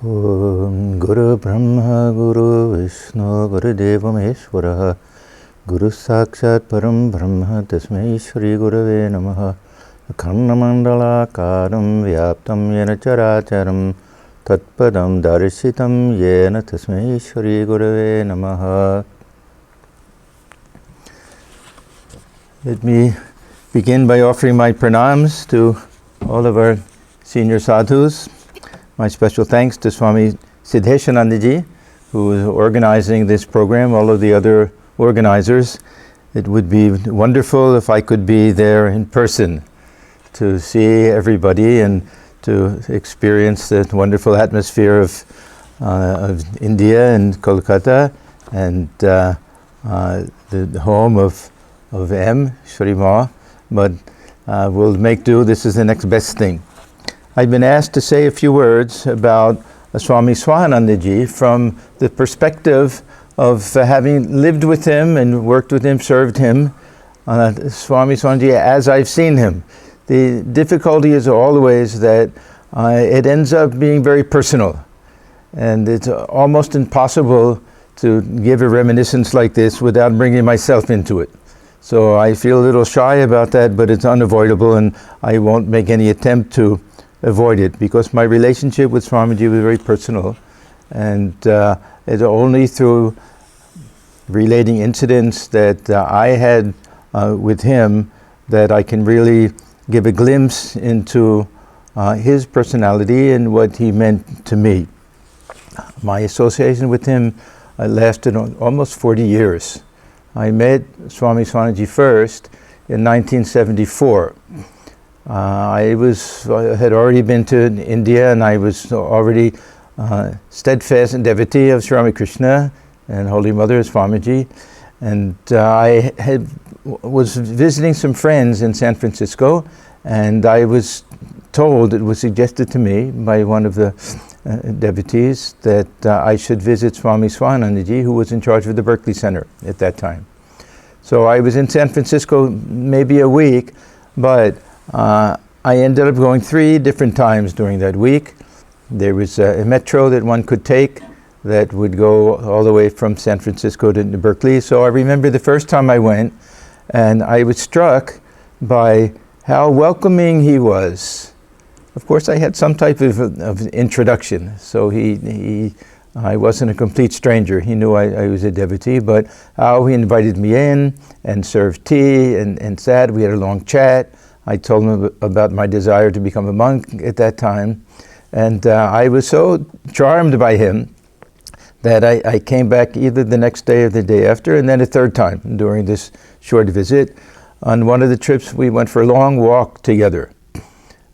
Om Guru Brahma Guru Vishnu Guru Deva Maheshwara Guru Sakshat Param Brahma Tasmai Shri Gurave Namaha Karnamandala Karam Vyaptam Yena Characharam Tatpadam Darshitam Yena Tasmai Shri Gurave Namaha. Let me begin by offering my pranams to all of our senior sadhus. My special thanks to Swami Swahananda, who is organizing this program, all of the other organizers. It would be wonderful if I could be there in person to see everybody and to experience the wonderful atmosphere of India and Kolkata and the home of M, Shri Ma. But we'll make do. This is the next best thing. I've been asked to say a few words about Swami Swahananda from the perspective of having lived with him and worked with him, served him, Swami Swahananda as I've seen him. The difficulty is always that it ends up being very personal, and it's almost impossible to give a reminiscence like this without bringing myself into it. So I feel a little shy about that, but it's unavoidable, and I won't make any attempt to avoid it, because my relationship with Swamiji was very personal, and it's only through relating incidents that I had with him that I can really give a glimpse into his personality and what he meant to me. My association with him lasted almost 40 years. I met Swami Swahananda first in 1974. I had already been to India, and I was already steadfast and devotee of Sri Ramakrishna and Holy Mother Swamiji, and I was visiting some friends in San Francisco, and I was told, it was suggested to me by one of the devotees that I should visit Swami Swahananda, who was in charge of the Berkeley Center at that time. So I was in San Francisco maybe a week, but I ended up going 3 different times during that week. There was a metro that one could take that would go all the way from San Francisco to Berkeley. So I remember the first time I went, and I was struck by how welcoming he was. Of course, I had some type of introduction, so I wasn't a complete stranger. He knew I was a devotee, but how he invited me in and served tea and sat. We had a long chat. I told him about my desire to become a monk at that time, and I was so charmed by him that I came back either the next day or the day after, and then a third time during this short visit. On one of the trips, we went for a long walk together.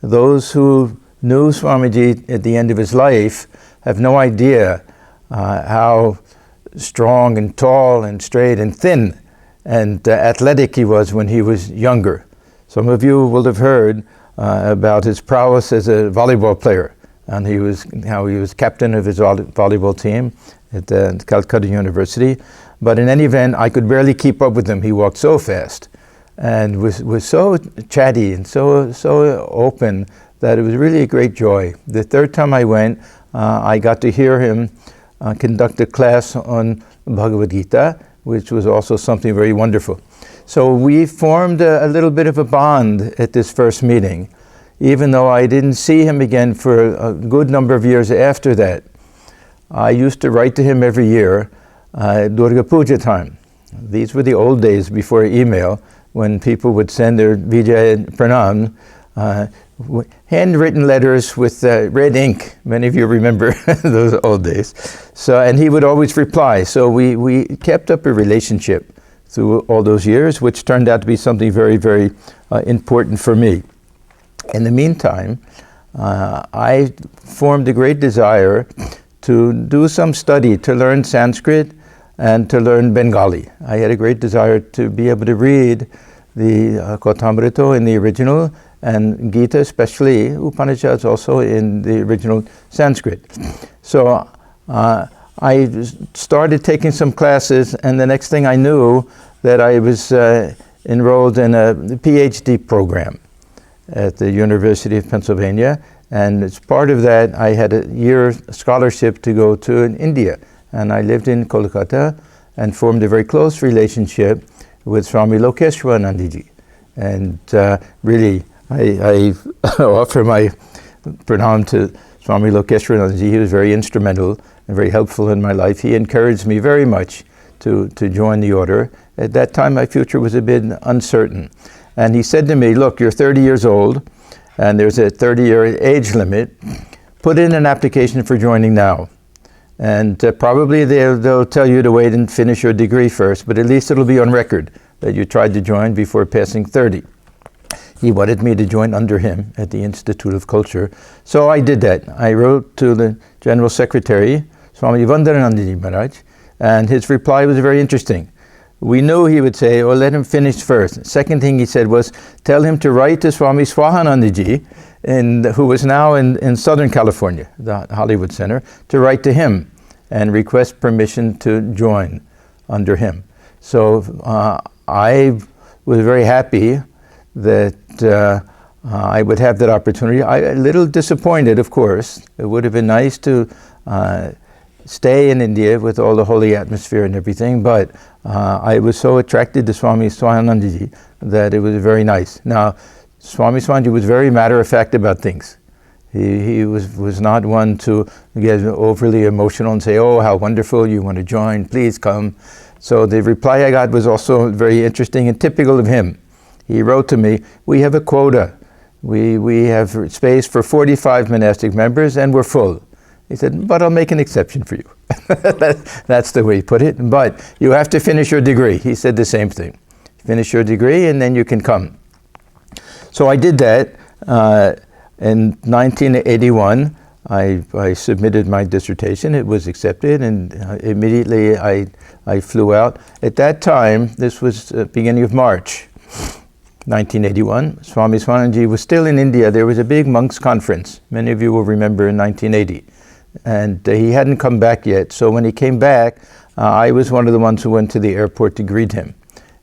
Those who knew Swamiji at the end of his life have no idea how strong and tall and straight and thin and athletic he was when he was younger. Some of you will have heard about his prowess as a volleyball player, and how he was captain of his volleyball team at Calcutta University. But in any event, I could barely keep up with him. He walked so fast and was so chatty and so open that it was really a great joy. The third time I went, I got to hear him conduct a class on Bhagavad Gita, which was also something very wonderful. So we formed a little bit of a bond at this first meeting, even though I didn't see him again for a good number of years after that. I used to write to him every year at Durga Puja time. These were the old days before email, when people would send their Vijay Pranam, handwritten letters with red ink. Many of you remember those old days. So, and he would always reply. So we kept up a relationship through all those years, which turned out to be something very, very important for me. In the meantime, I formed a great desire to do some study, to learn Sanskrit and to learn Bengali. I had a great desire to be able to read the Kautamrita in the original, and Gita especially, Upanishads also in the original Sanskrit. So I started taking some classes, and the next thing I knew that I was enrolled in a PhD program at the University of Pennsylvania, And as part of that, I had a year scholarship to go to India. And I lived in Kolkata and formed a very close relationship with Swami Swahananda. And really, I offer my pranam to Swami Swahananda. He was very instrumental and very helpful in my life. He encouraged me very much to join the order. At that time, my future was a bit uncertain. And he said to me, look, you're 30 years old, and there's a 30-year age limit. Put in an application for joining now. And probably they'll tell you to wait and finish your degree first, but at least it'll be on record that you tried to join before passing 30. He wanted me to join under him at the Institute of Culture. So I did that. I wrote to the General Secretary, Swami Atmajnananda Maharaj, and his reply was very interesting. We knew he would say, oh, let him finish first. Second thing he said was, tell him to write to Swami Swahananda, who was now in Southern California, the Hollywood Center, to write to him and request permission to join under him. So I was very happy that I would have that opportunity. A little disappointed, of course. It would have been nice to stay in India with all the holy atmosphere and everything, but I was so attracted to Swami Swahananda that it was very nice. Now, Swami Swahananda was very matter-of-fact about things. He was not one to get overly emotional and say, oh, how wonderful, you want to join, please come. So the reply I got was also very interesting and typical of him. He wrote to me, we have a quota. We have space for 45 monastic members and we're full. He said, but I'll make an exception for you. That's the way he put it. But you have to finish your degree. He said the same thing. Finish your degree and then you can come. So I did that. In 1981, I submitted my dissertation. It was accepted, and immediately I flew out. At that time, this was the beginning of March 1981. Swami Swahananda was still in India. There was a big monks conference. Many of you will remember in 1980. And he hadn't come back yet. So when he came back, I was one of the ones who went to the airport to greet him.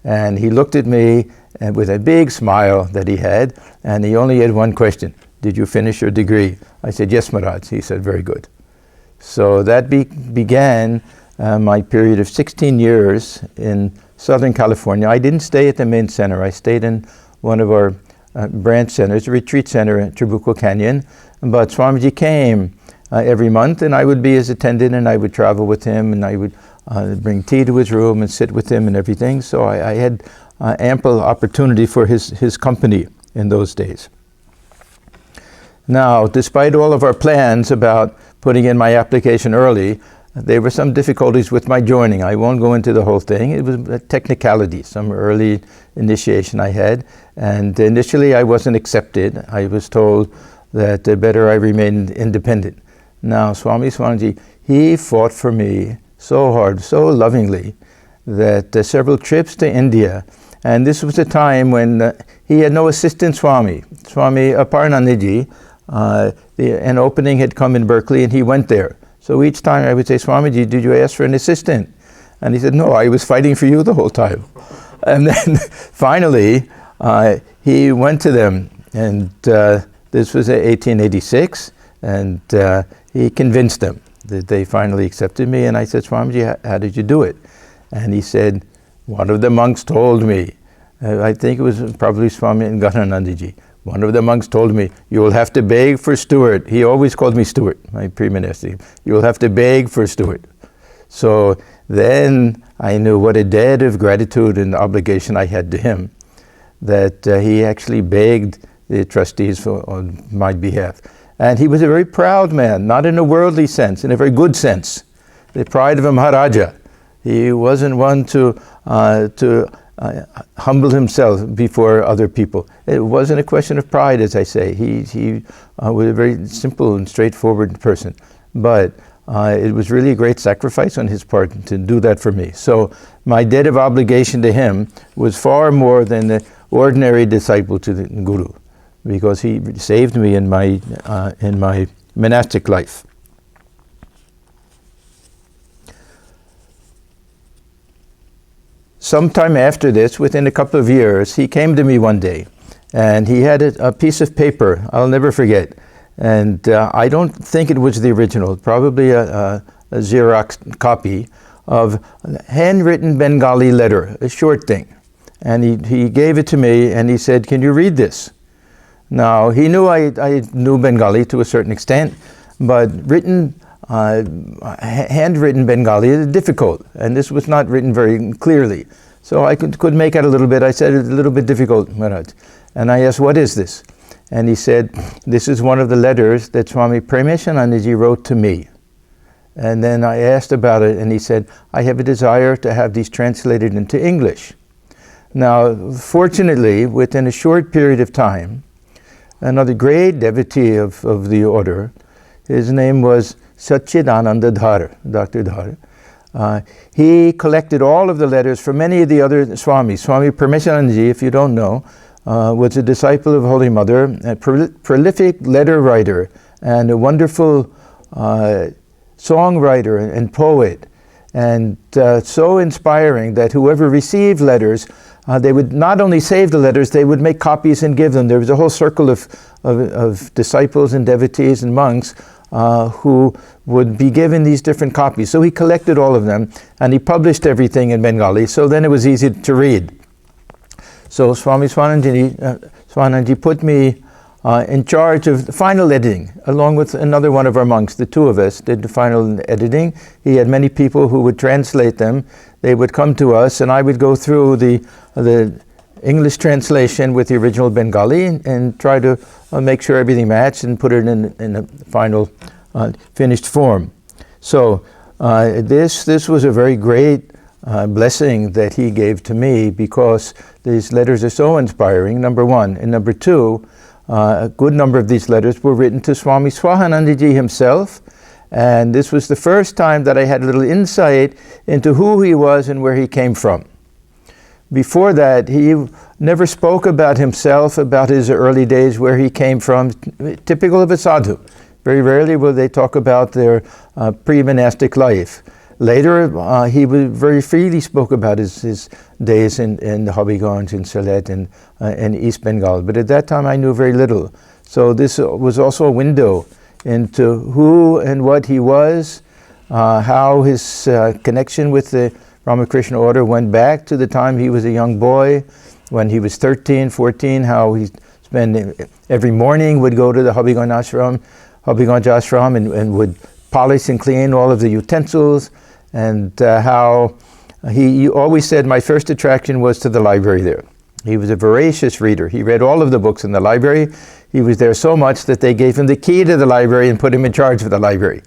And he looked at me with a big smile that he had, and he only had one question. Did you finish your degree? I said, yes, Maharaj. He said, very good. So that began my period of 16 years in Southern California. I didn't stay at the main center. I stayed in one of our branch centers, a retreat center at Trabuco Canyon. But Swamiji came every month, and I would be his attendant, and I would travel with him, and I would bring tea to his room and sit with him and everything. So I had ample opportunity for his company in those days. Now, despite all of our plans about putting in my application early, there were some difficulties with my joining. I won't go into the whole thing. It was a technicality, some early initiation I had. And initially I wasn't accepted. I was told that better I remain independent. Now, Swami Swahananda, he fought for me so hard, so lovingly, that several trips to India, and this was a time when he had no assistant Swami. Swami Aparanandaji, an opening had come in Berkeley, and he went there. So each time I would say, Swamiji, did you ask for an assistant? And he said, no, I was fighting for you the whole time. And then finally, he went to them, and this was in 1886, and he convinced them that they finally accepted me. And I said, Swamiji, how did you do it? And he said, one of the monks told me, I think it was probably Swami Atmajnanananda. One of the monks told me, you will have to beg for Stuart. He always called me Stuart, my pre-monastic. You will have to beg for Stuart. So then I knew what a debt of gratitude and obligation I had to him, that he actually begged the trustees on my behalf. And he was a very proud man, not in a worldly sense, in a very good sense. The pride of a Maharaja. He wasn't one to humble himself before other people. It wasn't a question of pride, as I say. He was a very simple and straightforward person. But it was really a great sacrifice on his part to do that for me. So my debt of obligation to him was far more than the ordinary disciple to the Guru, because he saved me in my monastic life. Sometime after this, within a couple of years, he came to me one day, and he had a piece of paper, I'll never forget, And I don't think it was the original, probably a Xerox copy of a handwritten Bengali letter, a short thing. And he gave it to me and he said, "Can you read this?" Now, he knew I knew Bengali to a certain extent, but handwritten Bengali is difficult, and this was not written very clearly. So I could make out a little bit. I said, "It's a little bit difficult, Maharaj." And I asked, "What is this?" And he said, "This is one of the letters that Swami Swahananda wrote to me." And then I asked about it, and he said, "I have a desire to have these translated into English." Now, fortunately, within a short period of time, another great devotee of the order, his name was Satchidananda Dhar, Dr. Dhar. He collected all of the letters from many of the other Swamis. Swami Swahananda, if you don't know, was a disciple of Holy Mother, a prolific letter writer, and a wonderful songwriter and poet, and so inspiring that whoever received letters, they would not only save the letters, they would make copies and give them. There was a whole circle of disciples and devotees and monks who would be given these different copies. So he collected all of them, and he published everything in Bengali, so then it was easy to read. So Swami Swahananda put me in charge of the final editing, along with another one of our monks. The two of us did the final editing. He had many people who would translate them. They would come to us, and I would go through the English translation with the original Bengali and try to make sure everything matched and put it in a final finished form. So this was a very great blessing that he gave to me, because these letters are so inspiring, number one. And number two, a good number of these letters were written to Swami Swahananda himself, and this was the first time that I had a little insight into who he was and where he came from. Before that, he never spoke about himself, about his early days, where he came from, typical of a sadhu. Very rarely will they talk about their pre-monastic life. Later, he very freely spoke about his days in the Habiganj, in Sylhet, and East Bengal. But at that time, I knew very little. So this was also a window into who and what he was, how his connection with the Ramakrishna order went back to the time he was a young boy, when he was 13, 14, how he spent every morning would go to the Habiganj ashram and would polish and clean all of the utensils, and how he always said, "My first attraction was to the library there." He was a voracious reader. He read all of the books in the library. He was there so much that they gave him the key to the library and put him in charge of the library.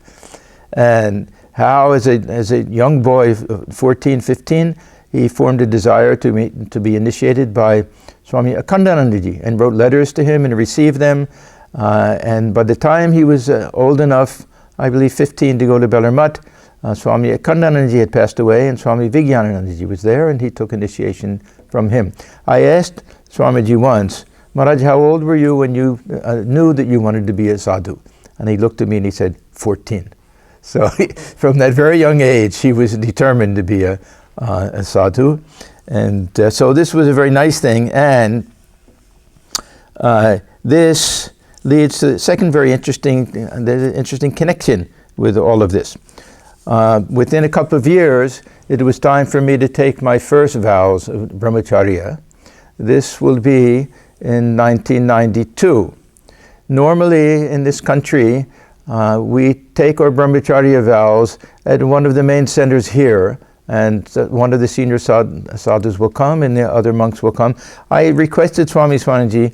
And how as a young boy, 14, 15, he formed a desire to be initiated by Swami Atmajnananda and wrote letters to him and received them. And by the time he was old enough, I believe 15, to go to Bellarmut, Swami Atmajnananda had passed away, and Swami Vijnanananda was there, and he took initiation from him. I asked Swamiji once, "Maharaj, how old were you when you knew that you wanted to be a sadhu?" And he looked at me and he said, 14. So from that very young age, he was determined to be a sadhu. And so this was a very nice thing. And this leads to the second very interesting connection with all of this. Within a couple of years, it was time for me to take my first vows of brahmacharya. This will be in 1992. Normally in this country, we take our brahmacharya vows at one of the main centers here, and one of the senior sadhus will come and the other monks will come. I requested Swami Swahananda,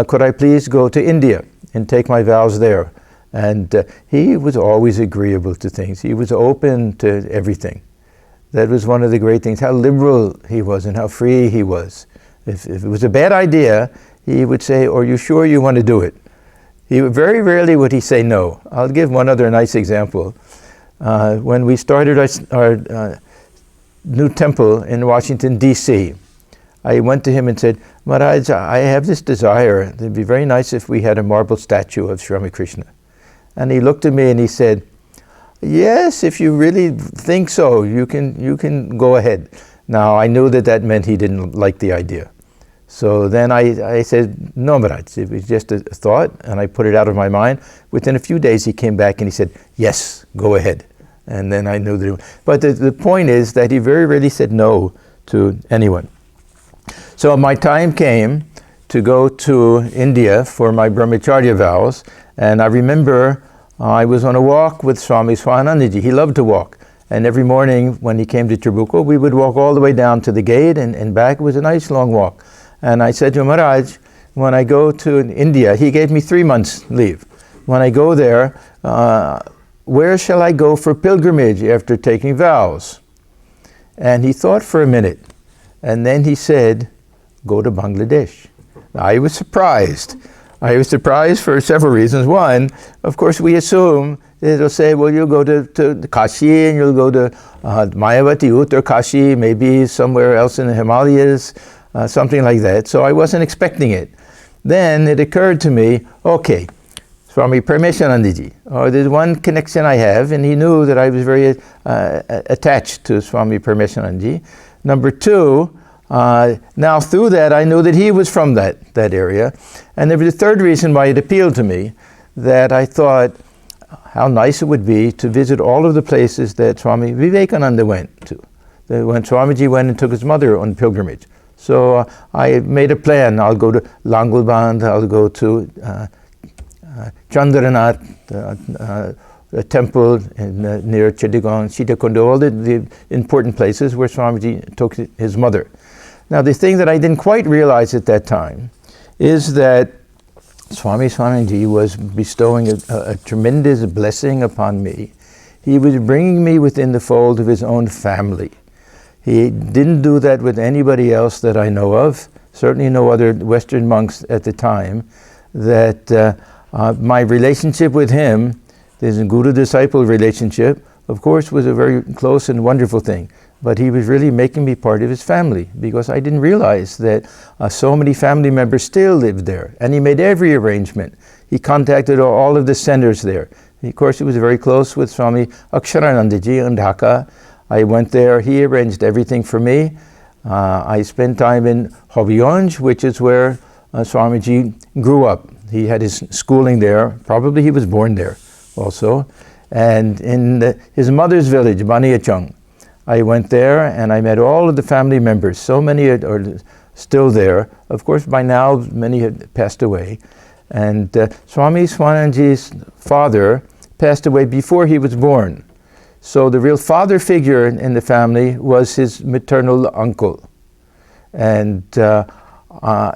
could I please go to India and take my vows there? And he was always agreeable to things. He was open to everything. That was one of the great things, how liberal he was and how free he was. If it was a bad idea, he would say, "Are you sure you want to do it?" Very rarely would he say no. I'll give one other nice example. When we started our new temple in Washington, D.C., I went to him and said, "Maharaj, I have this desire. It would be very nice if we had a marble statue of Sri Ramakrishna." And he looked at me and he said, "Yes, if you really think so, you can go ahead." Now, I knew that meant he didn't like the idea. So then I said, no, Maharaj, it was just a thought, and I put it out of my mind. Within a few days, he came back and he said, yes, go ahead. And then I knew that. But the point is that he very rarely said no to anyone. So my time came to go to India for my brahmacharya vows, and I remember I was on a walk with Swami Swahananda. He loved to walk. And every morning when he came to Tribuco, we would walk all the way down to the gate and back. It was a nice long walk. And I said to him, Maharaj, when I go to India, he gave me 3 months leave. When I go there, where shall I go for pilgrimage after taking vows? And he thought for a minute. And then he said, go to Bangladesh. I was surprised. I was surprised for several reasons. One, of course, we assume they'll say, well, you'll go to Kashi and you'll go to Mayavati, Uttar Kashi, maybe somewhere else in the Himalayas, something like that. So I wasn't expecting it. Then it occurred to me, okay, Swami Paramesanandaji. There's one connection I have, and he knew that I was very attached to Swami Paramesanandaji. Number two, now through that I knew that he was from that area. And there was a third reason why it appealed to me, that I thought how nice it would be to visit all of the places that Swami Vivekananda went to. When Swamiji went and took his mother on pilgrimage. So I made a plan. I'll go to Langulband, I'll go to Chandranath, a temple near Chittagong, Sitakundo, all the important places where Swamiji took his mother. Now the thing that I didn't quite realize at that time is that Swami Swahananda was bestowing a tremendous blessing upon me. He was bringing me within the fold of his own family. He didn't do that with anybody else that I know of, certainly no other Western monks at the time, that my relationship with him, this guru-disciple relationship, of course, was a very close and wonderful thing. But he was really making me part of his family, because I didn't realize that so many family members still lived there. And he made every arrangement. He contacted all of the centers there. Of course, he was very close with Swami Aksharanandaji in Dhaka. I went there, he arranged everything for me. I spent time in Hobionj, which is where Swamiji grew up. He had his schooling there, probably he was born there also. And in his mother's village, Baniachung, I went there and I met all of the family members. So many are still there. Of course, by now, many had passed away. And Swami Swahanandaji's father passed away before he was born. So the real father figure in the family was his maternal uncle. And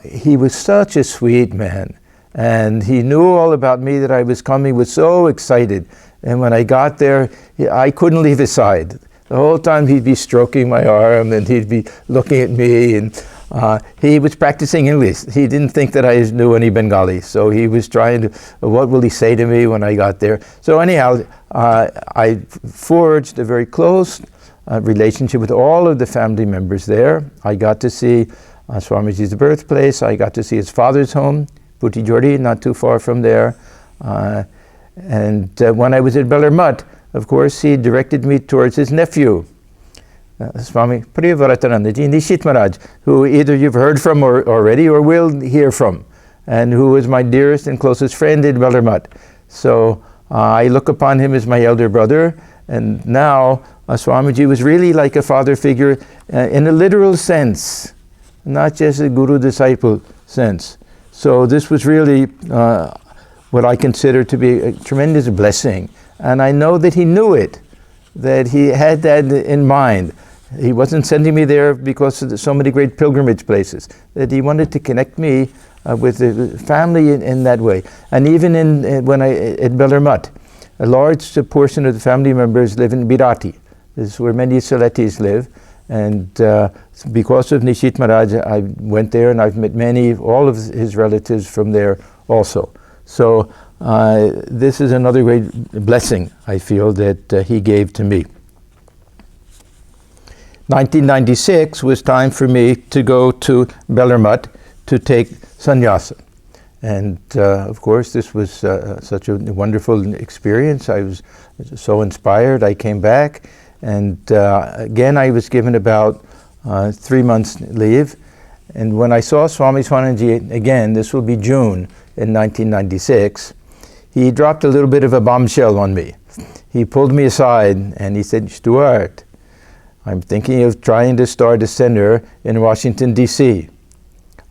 he was such a sweet man. And he knew all about me, that I was coming, was so excited. And when I got there, I couldn't leave his side. The whole time he'd be stroking my arm and he'd be looking at me, and he was practicing English. He didn't think that I knew any Bengali, so he was trying to, what will he say to me when I got there? So anyhow, I forged a very close relationship with all of the family members there. I got to see Swamiji's birthplace. I got to see his father's home, Putijori, not too far from there. And when I was at Bellarmut, of course, he directed me towards his nephew, Swami Priyavaratanandaji Nishit Maharaj, who either you've heard from already or will hear from, and who was my dearest and closest friend in Bellarmut. So I look upon him as my elder brother, and now Swamiji was really like a father figure in a literal sense, not just a guru-disciple sense. So this was really what I consider to be a tremendous blessing. And I know that he knew it, that he had that in mind. He wasn't sending me there because of so many great pilgrimage places, that he wanted to connect me with the family in that way. And even when at Bellarmut, a large portion of the family members live in Birati. This is where many Saletis live. And because of Nishit Maharaj, I went there and I've met all of his relatives from there also. So this is another great blessing, I feel, that he gave to me. 1996 was time for me to go to Bellarmut to take sannyasa. And of course, this was such a wonderful experience. I was so inspired. I came back, and again, I was given about 3 months leave. And when I saw Swami Swahananda again, this will be June in 1996, he dropped a little bit of a bombshell on me. He pulled me aside and he said, "Stuart, I'm thinking of trying to start a center in Washington, D.C.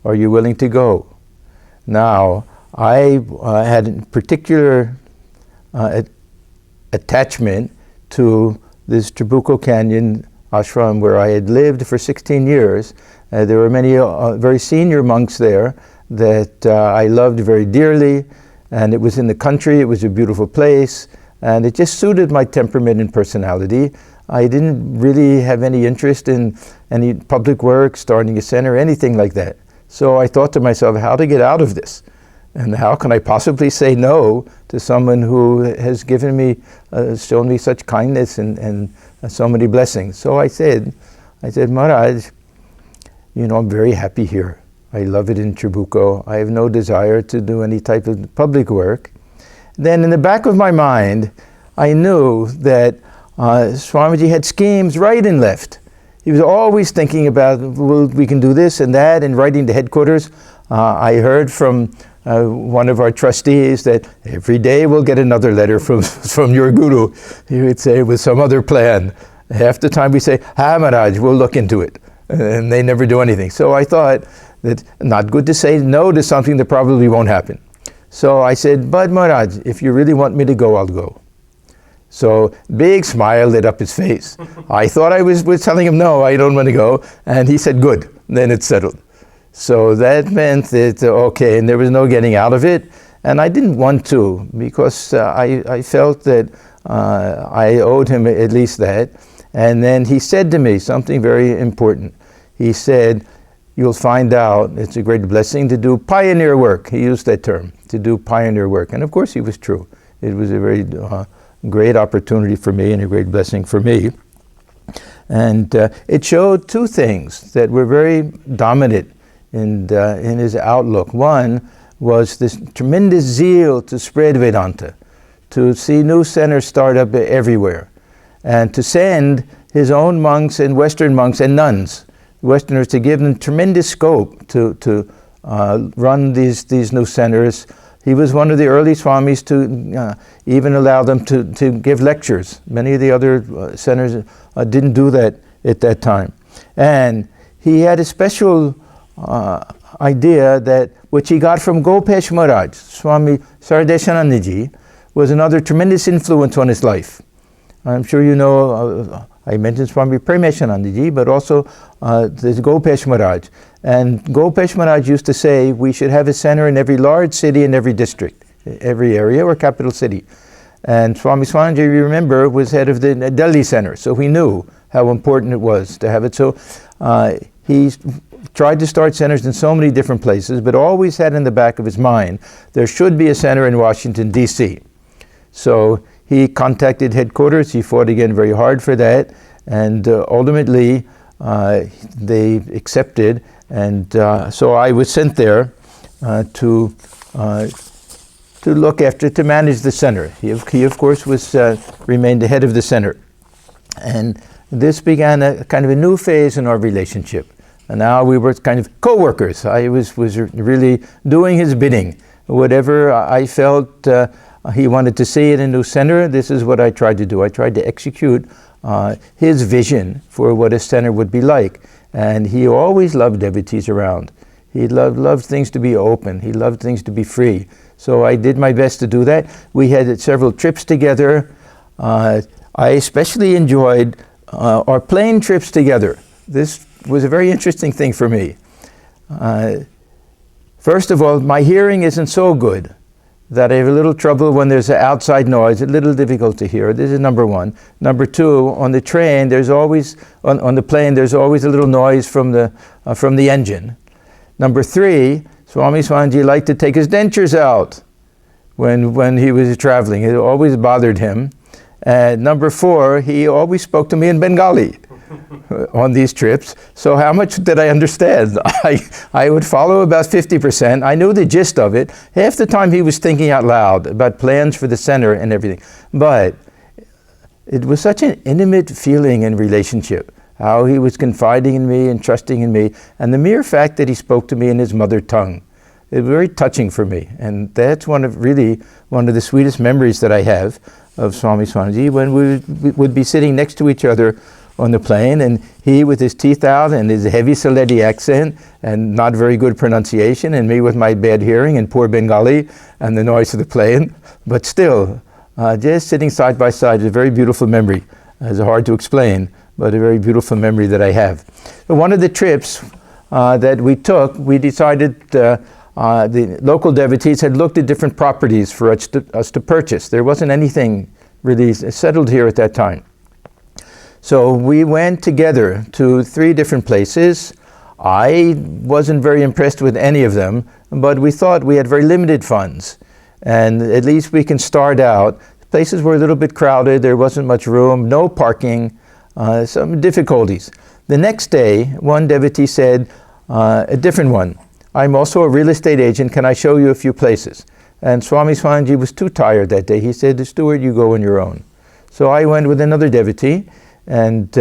Are you willing to go?" Now, I had a particular attachment to this Trabuco Canyon ashram where I had lived for 16 years. There were many very senior monks there that I loved very dearly, and it was in the country, it was a beautiful place, and it just suited my temperament and personality. I didn't really have any interest in any public work, starting a center, anything like that. So I thought to myself, how to get out of this? And how can I possibly say no to someone who has given me, shown me such kindness and so many blessings? So I said, "Maharaj, you know, I'm very happy here. I love it in Trabuco. I have no desire to do any type of public work." Then in the back of my mind, I knew that Swamiji had schemes right and left. He was always thinking about, well, we can do this and that, and writing to headquarters. I heard from one of our trustees that every day we'll get another letter from your guru. He would say, with some other plan. Half the time we say, Maharaj, we'll look into it. And they never do anything. So I thought that not good to say no to something that probably won't happen. So I said, "But Maharaj, if you really want me to go, I'll go." So big smile lit up his face. I thought I was telling him, no, I don't want to go. And he said, good. Then it's settled. So that meant that, okay, and there was no getting out of it. And I didn't want to, because I felt that I owed him at least that. And then he said to me something very important. He said, "You'll find out it's a great blessing to do pioneer work." He used that term, to do pioneer work. And of course he was true. It was a very great opportunity for me and a great blessing for me. And it showed two things that were very dominant in his outlook. One was this tremendous zeal to spread Vedanta, to see new centers start up everywhere, and to send his own monks and Western monks and nuns, Westerners, to give them tremendous scope to run these new centers. He was one of the early Swamis to even allow them to give lectures. Many of the other centers didn't do that at that time. And he had a special idea that, which he got from Gopesh Maharaj, Swami Swahananda, was another tremendous influence on his life. I'm sure you know, I mentioned Swami Premeshanandaji, but also there's Gopesh Maharaj. And Gopesh Maharaj used to say, we should have a center in every large city in every district, every area or capital city. And Swami Swahananda, you remember, was head of the Delhi center, so he knew how important it was to have it. So he tried to start centers in so many different places, but always had in the back of his mind, there should be a center in Washington, D.C. So he contacted headquarters. He fought again very hard for that, and ultimately they accepted. And so I was sent there to look after, to manage the center. He of course remained the head of the center, and this began a kind of a new phase in our relationship. And now we were kind of co-workers. I was really doing his bidding. Whatever I felt he wanted to see in a new center, this is what I tried to do. I tried to execute his vision for what a center would be like. And he always loved devotees around. He loved things to be open. He loved things to be free. So I did my best to do that. We had several trips together. I especially enjoyed our plane trips together. This was a very interesting thing for me. First of all, my hearing isn't so good that I have a little trouble when there's an outside noise, a little difficult to hear. This is number one. Number two, on the train, there's always, on the plane, there's always a little noise from the engine. Number three, Swami Swahananda liked to take his dentures out when he was traveling. It always bothered him. And number four, he always spoke to me in Bengali on these trips. So how much did I understand? I would follow about 50%. I knew the gist of it. Half the time he was thinking out loud about plans for the center and everything. But it was such an intimate feeling and relationship how he was confiding in me and trusting in me, and the mere fact that he spoke to me in his mother tongue. It was very touching for me, and that's one of the sweetest memories that I have of Swami Swahananda, when we would be sitting next to each other on the plane, and he with his teeth out and his heavy Sylheti accent and not very good pronunciation, and me with my bad hearing and poor Bengali and the noise of the plane, but still, just sitting side by side is a very beautiful memory. It's hard to explain, but a very beautiful memory that I have. But one of the trips that we took, we decided the local devotees had looked at different properties for us to purchase. There wasn't anything really settled here at that time. So we went together to 3 different places. I wasn't very impressed with any of them, but we thought we had very limited funds, and at least we can start out. Places were a little bit crowded, there wasn't much room, no parking, some difficulties. The next day, one devotee said, a different one, I'm also a real estate agent, can I show you a few places? And Swami Swahananda was too tired that day. He said, Stuart, you go on your own. So I went with another devotee, and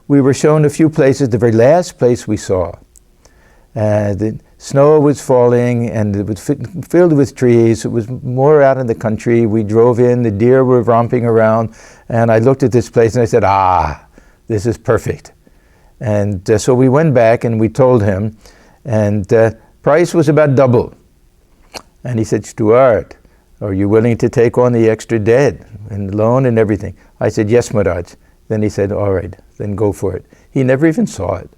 we were shown a few places. The very last place we saw, the snow was falling and it was filled with trees. It was more out in the country. We drove in, the deer were romping around, and I looked at this place and I said, this is perfect. And so we went back and we told him, and price was about double. And he said, Stuart, are you willing to take on the extra debt and loan and everything? I said, yes, Maharaj. Then he said, all right, then go for it. He never even saw it.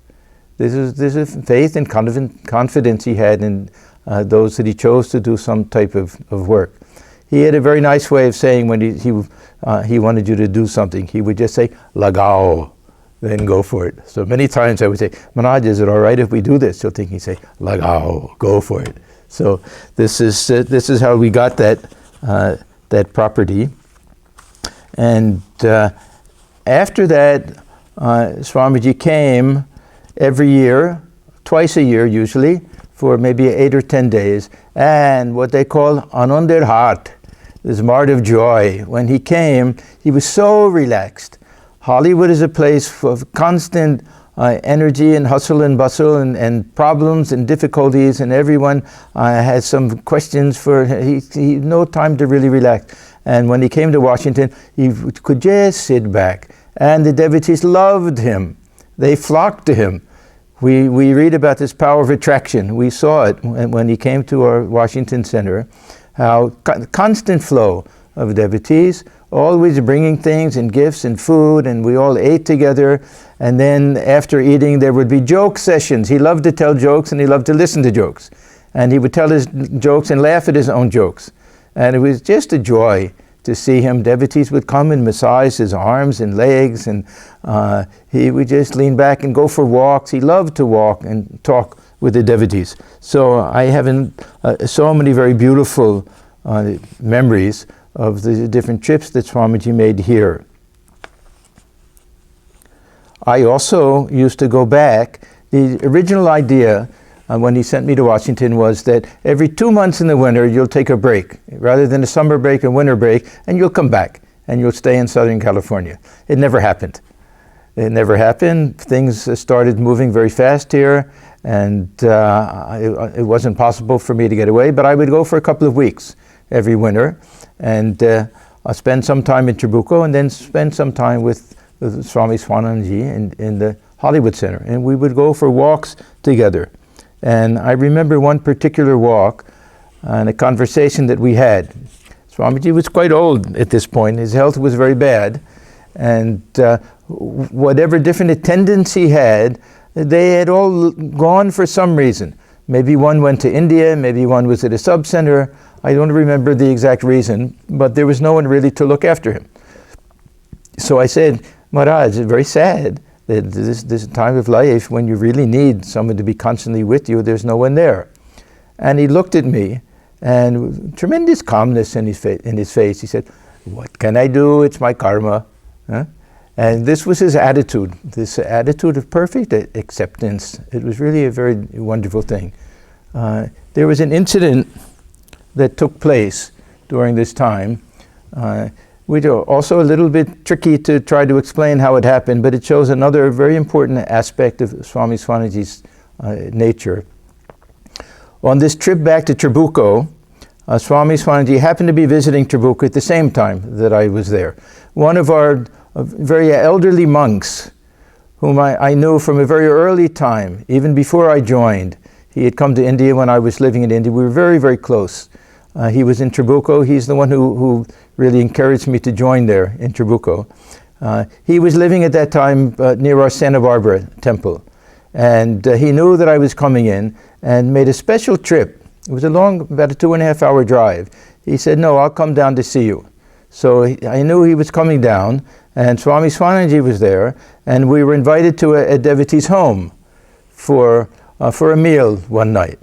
This is faith and confidence he had in those that he chose to do some type of work. He had a very nice way of saying when he wanted you to do something, he would just say, lagao, then go for it. So many times I would say, Maharaj, is it all right if we do this? He'll think he'd say, lagao, go for it. So this is how we got that property. And after that, Swamiji came every year, twice a year usually, for maybe 8 or 10 days, and what they call Anandar Heart, this mart of joy. When he came, he was so relaxed. Hollywood is a place of constant energy and hustle and bustle and problems and difficulties, and everyone has some questions for he no time to really relax. And when he came to Washington, he could just sit back, and the devotees loved him. They flocked to him. We read about this power of attraction. We saw it when he came to our Washington Center, how constant flow of devotees, always bringing things and gifts and food, and we all ate together. And then after eating, there would be joke sessions. He loved to tell jokes, and he loved to listen to jokes. And he would tell his jokes and laugh at his own jokes. And it was just a joy to see him. Devotees would come and massage his arms and legs, and he would just lean back and go for walks. He loved to walk and talk with the devotees. So I have so many very beautiful memories of the different trips that Swamiji made here. I also used to go back. The original idea when he sent me to Washington was that every 2 months in the winter you'll take a break, rather than a summer break or winter break, and you'll come back and you'll stay in Southern California. It never happened. It never happened. Things started moving very fast here, and it wasn't possible for me to get away, but I would go for a couple of weeks every winter, and I'll spend some time in Trabuco and then spend some time with Swami Swahananda in the Hollywood Center, and we would go for walks together. And I remember one particular walk and a conversation that we had. Swamiji was quite old at this point. His health was very bad. And whatever different attendants he had, they had all gone for some reason. Maybe one went to India, maybe one was at a sub-center. I don't remember the exact reason, but there was no one really to look after him. So I said, Maharaj, it's very sad that this time of life, when you really need someone to be constantly with you, there's no one there. And he looked at me, and tremendous calmness in his face. He said, what can I do? It's my karma. Huh? And this was his attitude, this attitude of perfect acceptance. It was really a very wonderful thing. There was an incident that took place during this time. which are also a little bit tricky to try to explain how it happened, but it shows another very important aspect of Swami Swahanandaji's nature. On this trip back to Trabuco, Swami Swahanandaji happened to be visiting Trabuco at the same time that I was there. One of our very elderly monks, whom I knew from a very early time, even before I joined. He had come to India when I was living in India. We were very, very close. He was in Trabuco. He's the one who really encouraged me to join there in Trabuco. He was living at that time near our Santa Barbara temple. And he knew that I was coming in and made a special trip. It was about a 2.5 hour drive. He said, "No, I'll come down to see you." So I knew he was coming down, and Swami Swahanandaji was there, and we were invited to a devotee's home for a meal one night.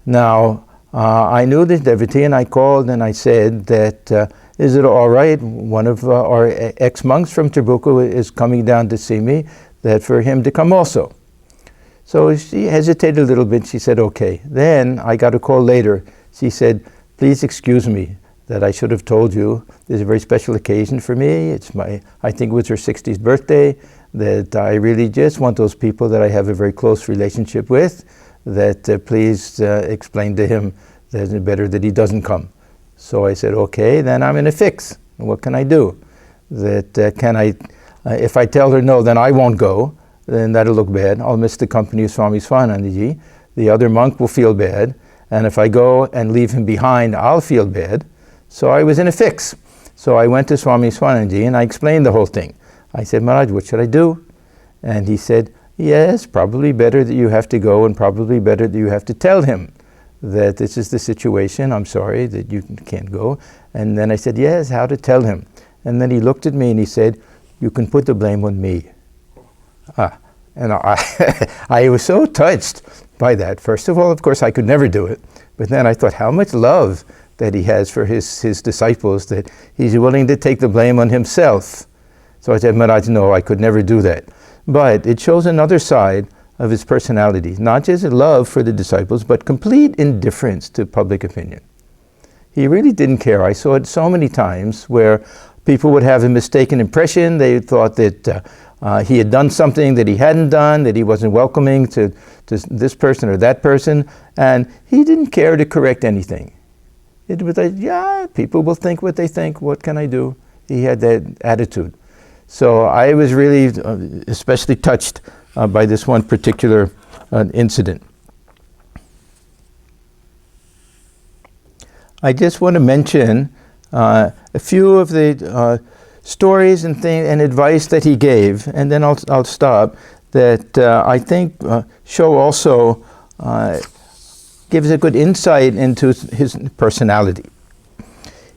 Now, I knew this devotee, and I called and I said that, is it all right? One of our ex-monks from Trabuco is coming down to see me, that for him to come also. So she hesitated a little bit. She said, okay. Then I got a call later. She said, please excuse me that I should have told you. There's a very special occasion for me. I think it was her 60th birthday, that I really just want those people that I have a very close relationship with, that please explain to him that it's better that he doesn't come. So I said, okay, then I'm in a fix. What can I do? If I tell her no, then I won't go, then that'll look bad. I'll miss the company of Swami Swahanandaji. The other monk will feel bad. And if I go and leave him behind, I'll feel bad. So I was in a fix. So I went to Swami Swahanandaji and I explained the whole thing. I said, Maharaj, what should I do? And he said, yes, probably better that you have to go, and probably better that you have to tell him that this is the situation. I'm sorry that you can't go. And then I said, yes, how to tell him? And then he looked at me and he said, you can put the blame on me. And I was so touched by that. First of all, of course, I could never do it. But then I thought how much love that he has for his disciples, that he's willing to take the blame on himself. So I said, Maharaj, no, I could never do that. But it shows another side of his personality, not just a love for the disciples, but complete indifference to public opinion. He really didn't care. I saw it so many times where people would have a mistaken impression. They thought that he had done something that he hadn't done, that he wasn't welcoming to this person or that person, and he didn't care to correct anything. It was like, yeah, people will think what they think, what can I do? He had that attitude. So I was really especially touched by this one particular incident. I just want to mention a few of the stories and advice that he gave, and then I'll stop, that I think show also, gives a good insight into his personality.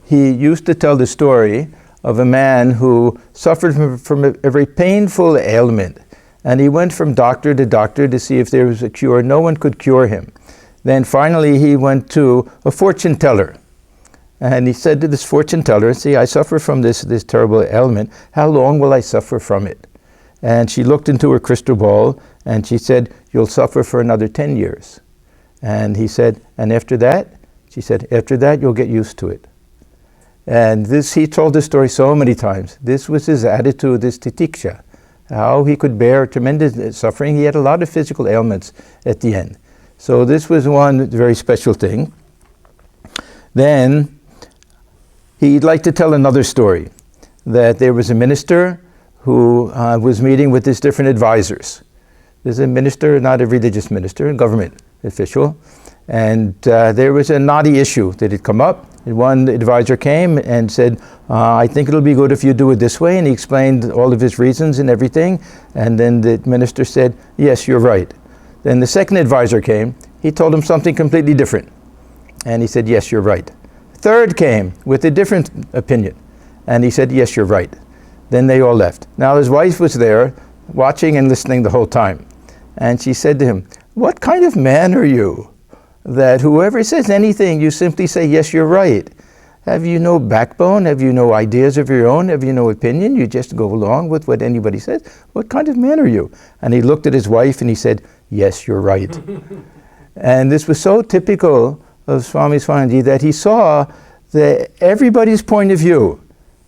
He used to tell the story of a man who suffered from a very painful ailment, and he went from doctor to doctor to see if there was a cure. No one could cure him. Then finally he went to a fortune teller. And he said to this fortune teller, see, I suffer from this terrible ailment. How long will I suffer from it? And she looked into her crystal ball and she said, you'll suffer for another 10 years. And he said, and after that? She said, after that, you'll get used to it. And he told this story so many times. This was his attitude, this titiksha, how he could bear tremendous suffering. He had a lot of physical ailments at the end. So this was one very special thing. Then he'd like to tell another story, that there was a minister who was meeting with his different advisors. There's a minister, not a religious minister, a government official, and there was a knotty issue that had come up. And one advisor came and said, I think it'll be good if you do it this way, and he explained all of his reasons and everything, and then the minister said, yes, you're right. Then the second advisor came, he told him something completely different, and he said, yes, you're right. Third came with a different opinion, and he said, yes, you're right. Then they all left. Now his wife was there watching and listening the whole time, and she said to him, what kind of man are you, that whoever says anything you simply say, yes, you're right? Have you no backbone? Have you no ideas of your own? Have you no opinion? You just go along with what anybody says? What kind of man are you? And he looked at his wife and he said, yes, you're right. And this was so typical of Swami Swahanandaji, that he saw everybody's point of view,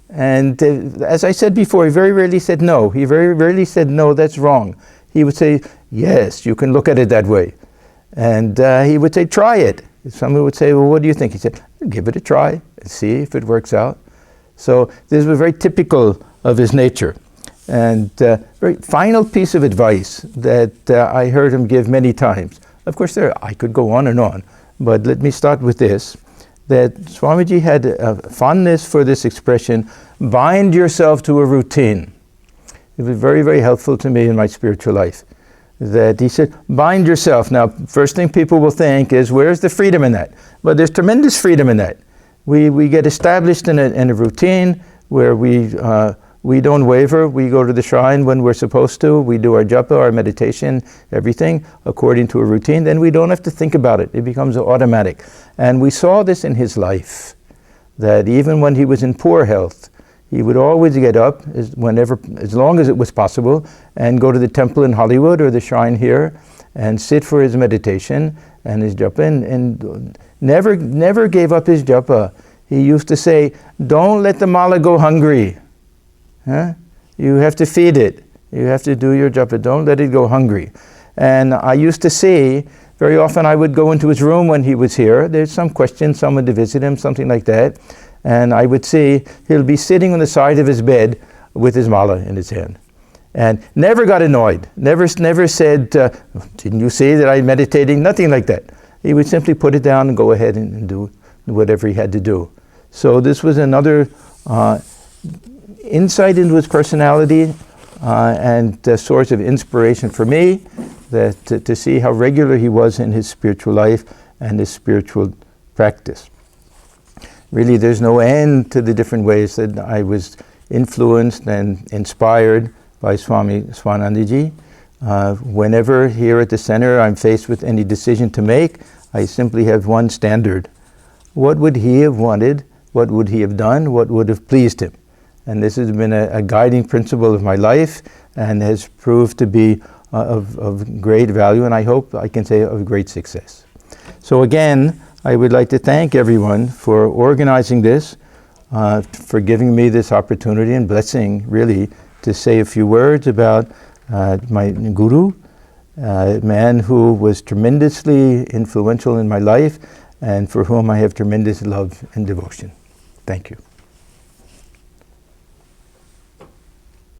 And as I said before, he very rarely said no. He very rarely said, no, that's wrong. He would say, yes, you can look at it that way. And he would say, try it. Someone would say, well, what do you think? He said, give it a try and see if it works out. So this was very typical of his nature. And very final piece of advice that I heard him give many times. Of course, I could go on, but let me start with this, that Swamiji had a fondness for this expression, bind yourself to a routine. It was very, very helpful to me in my spiritual life. That he said, bind yourself. Now, first thing people will think is, where's the freedom in that? But there's tremendous freedom in that. We get established in a routine where we don't waver. We go to the shrine when we're supposed to. We do our japa, our meditation, everything according to a routine. Then we don't have to think about it. It becomes automatic. And we saw this in his life, that even when he was in poor health, he would always get up as long as it was possible, and go to the temple in Hollywood or the shrine here and sit for his meditation and his japa, and never gave up his japa. He used to say, don't let the mala go hungry. Huh? You have to feed it. You have to do your japa. Don't let it go hungry. And I used to see, very often I would go into his room when he was here. There's some question, someone to visit him, something like that. And I would see he'll be sitting on the side of his bed with his mala in his hand. And never got annoyed. Never said, didn't you see that I'm meditating? Nothing like that. He would simply put it down and go ahead and do whatever he had to do. So this was another insight into his personality and a source of inspiration for me, that to see how regular he was in his spiritual life and his spiritual practice. Really, there's no end to the different ways that I was influenced and inspired by Swami Swahananda ji. Whenever here at the center I'm faced with any decision to make, I simply have one standard. What would he have wanted? What would he have done? What would have pleased him? And this has been a guiding principle of my life and has proved to be of great value, and I hope I can say of great success. So again, I would like to thank everyone for organizing this, for giving me this opportunity and blessing, really, to say a few words about my guru, a man who was tremendously influential in my life and for whom I have tremendous love and devotion. Thank you.